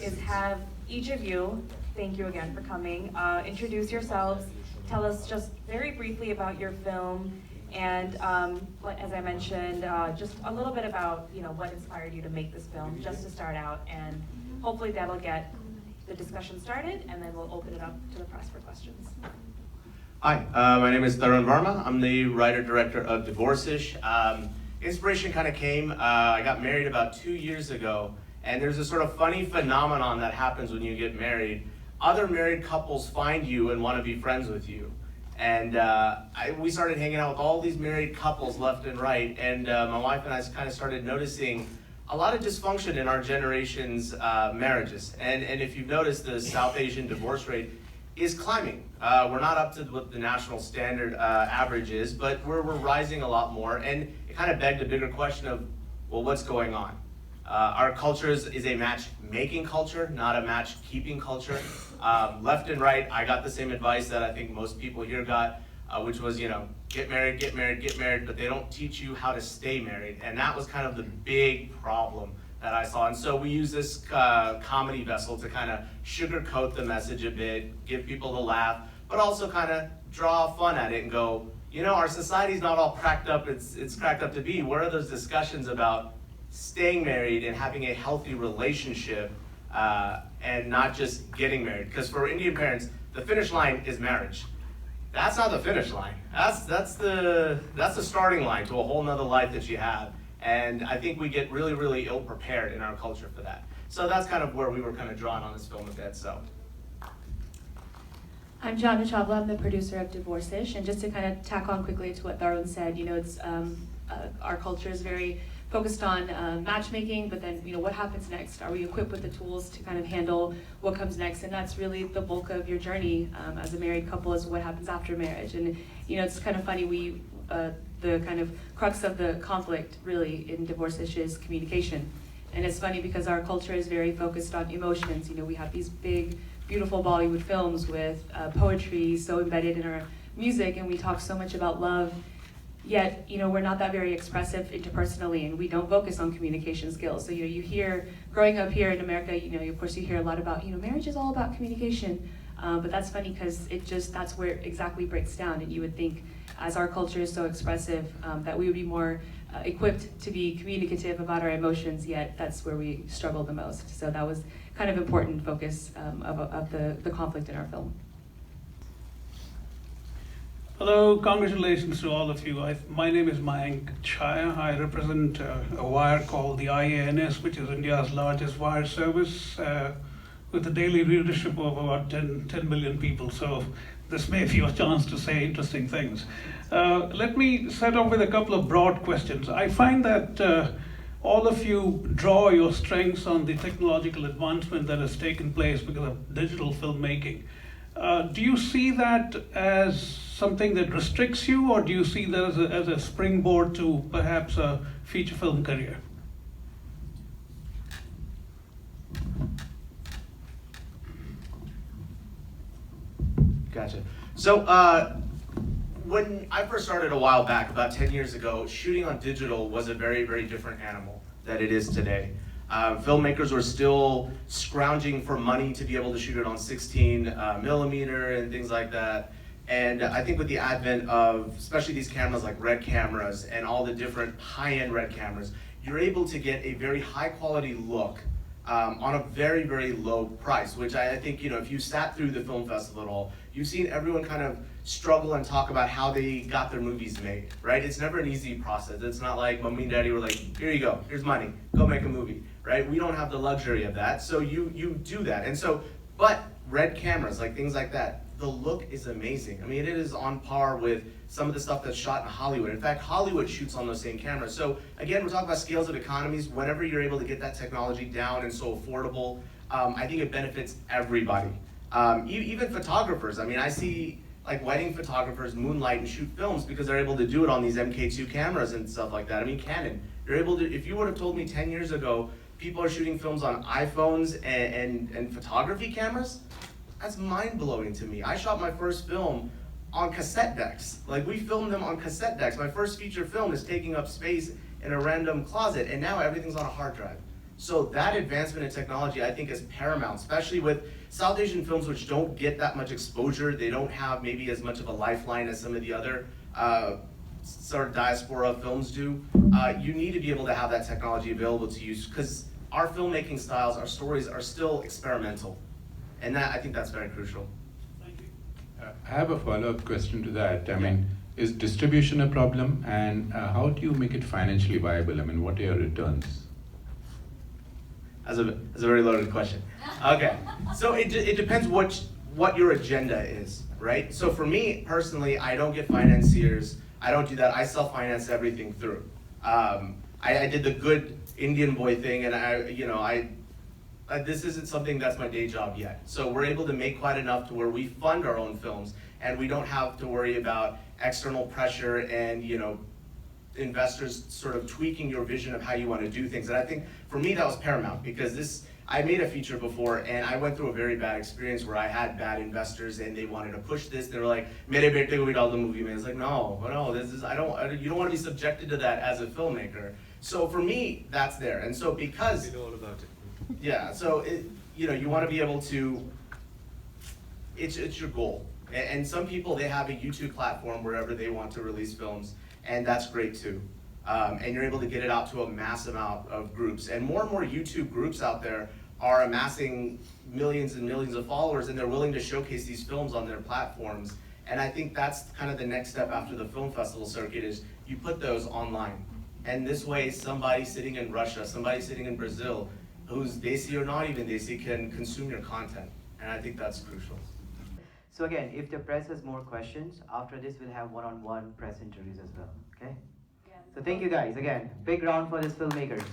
is have each of you, thank you again for coming, introduce yourselves, tell us just very briefly about your film, and as I mentioned, just a little bit about what inspired you to make this film, just to start out, and hopefully that'll get the discussion started, and then we'll open it up to the press for questions. Hi, my name is Tarun Verma. I'm the writer-director of Divorce-ish. Inspiration kind of came, I got married about 2 years ago, and there's a sort of funny phenomenon that happens when you get married. Other married couples find you and want to be friends with you. And we started hanging out with all these married couples left and right, and my wife and I kind of started noticing a lot of dysfunction in our generation's marriages. And if you've noticed, the South Asian divorce rate is climbing. We're not up to what the national standard average is, but we're rising a lot more, and it kind of begged a bigger question of, well, what's going on? Our culture is a match-making culture, not a match-keeping culture. Left and right, I got the same advice that I think most people here got, which was, get married, get married, get married, but they don't teach you how to stay married, and that was kind of the big problem that I saw. And so we use this comedy vessel to kind of sugarcoat the message a bit, give people a laugh, but also kind of draw fun at it and go, our society's not all cracked up it's cracked up to be. Where are those discussions about staying married and having a healthy relationship and not just getting married? Because for Indian parents, the finish line is marriage. That's not the finish line. That's the starting line to a whole nother life that you have. And I think we get really, really ill prepared in our culture for that. So that's kind of where we were kind of drawn on this film a bit. So. I'm Janoo, I'm the producer of Divorce-ish, and just to kind of tack on quickly to what Tarun said, it's our culture is very focused on matchmaking, but then what happens next? Are we equipped with the tools to kind of handle what comes next? And that's really the bulk of your journey as a married couple, is what happens after marriage. And it's kind of funny, the kind of crux of the conflict really in Divorce-ish is communication. And it's funny because our culture is very focused on emotions. We have these big, beautiful Bollywood films with poetry so embedded in our music, and we talk so much about love, yet we're not that very expressive interpersonally, and we don't focus on communication skills. So you hear, growing up here in America, of course you hear a lot about, marriage is all about communication, but that's funny because that's where it exactly breaks down, and you would think, as our culture is so expressive, that we would be more equipped to be communicative about our emotions, yet that's where we struggle the most. So that was kind of important focus of the conflict in our film. Hello, congratulations to all of you. My name is Mayank Chaya. I represent a wire called the IANS, which is India's largest wire service, with a daily readership of about 10 million people. So this may be your chance to say interesting things. Let me set off with a couple of broad questions. I find that all of you draw your strengths on the technological advancement that has taken place because of digital filmmaking. Do you see that as something that restricts you, or do you see that as a springboard to perhaps a feature film career? Gotcha. So when I first started a while back, about 10 years ago, shooting on digital was a very, very different animal than it is today. Filmmakers were still scrounging for money to be able to shoot it on 16 millimeter and things like that. And I think with the advent of, especially these cameras like RED cameras and all the different high-end RED cameras, you're able to get a very high quality look on a very, very low price, which I think, if you sat through the film festival at all, you've seen everyone kind of struggle and talk about how they got their movies made, right? It's never an easy process. It's not like mommy and daddy were like, here you go, here's money, go make a movie, right? We don't have the luxury of that, so you do that. And so, but RED cameras, like things like that, the look is amazing. I mean, it is on par with some of the stuff that's shot in Hollywood. In fact, Hollywood shoots on those same cameras. So again, we're talking about scales of economies. Whenever you're able to get that technology down and so affordable, I think it benefits everybody. Even photographers. I mean, I see like wedding photographers moonlight and shoot films because they're able to do it on these MK2 cameras and stuff like that. I mean, Canon, you're able to, if you would have told me 10 years ago, people are shooting films on iPhones and photography cameras, that's mind-blowing to me. I shot my first film on cassette decks. Like, we filmed them on cassette decks. My first feature film is taking up space in a random closet, and now everything's on a hard drive. So that advancement in technology, I think, is paramount, especially with South Asian films which don't get that much exposure. They don't have maybe as much of a lifeline as some of the other sort of diaspora films do. You need to be able to have that technology available to you, because our filmmaking styles, our stories are still experimental. And I think that's very crucial. I have a follow-up question to that. I mean, is distribution a problem, and how do you make it financially viable? I mean, what are your returns? That's a very loaded question. Okay, so it depends what your agenda is, right? So for me personally, I don't get financiers. I don't do that. I self-finance everything through. I did the good Indian boy thing, and this isn't something that's my day job yet. So we're able to make quite enough to where we fund our own films, and we don't have to worry about external pressure and investors sort of tweaking your vision of how you want to do things. And I think for me that was paramount, because I made a feature before and I went through a very bad experience where I had bad investors and they wanted to push this. They were like, "Mere bete ko bhi dal do movie mein." It's like, no, you don't want to be subjected to that as a filmmaker. So for me, that's there. And so because You know all about it. yeah, so you want to be able to. It's your goal, and some people, they have a YouTube platform wherever they want to release films, and that's great too. And you're able to get it out to a mass amount of groups, and more YouTube groups out there are amassing millions and millions of followers, and they're willing to showcase these films on their platforms. And I think that's kind of the next step after the film festival circuit, is you put those online, and this way somebody sitting in Russia, somebody sitting in Brazil, who's Desi or not even Desi, can consume your content, and I think that's crucial. So again, if the press has more questions, after this we'll have one-on-one press interviews as well, okay? So thank you guys, again, big round for these filmmakers.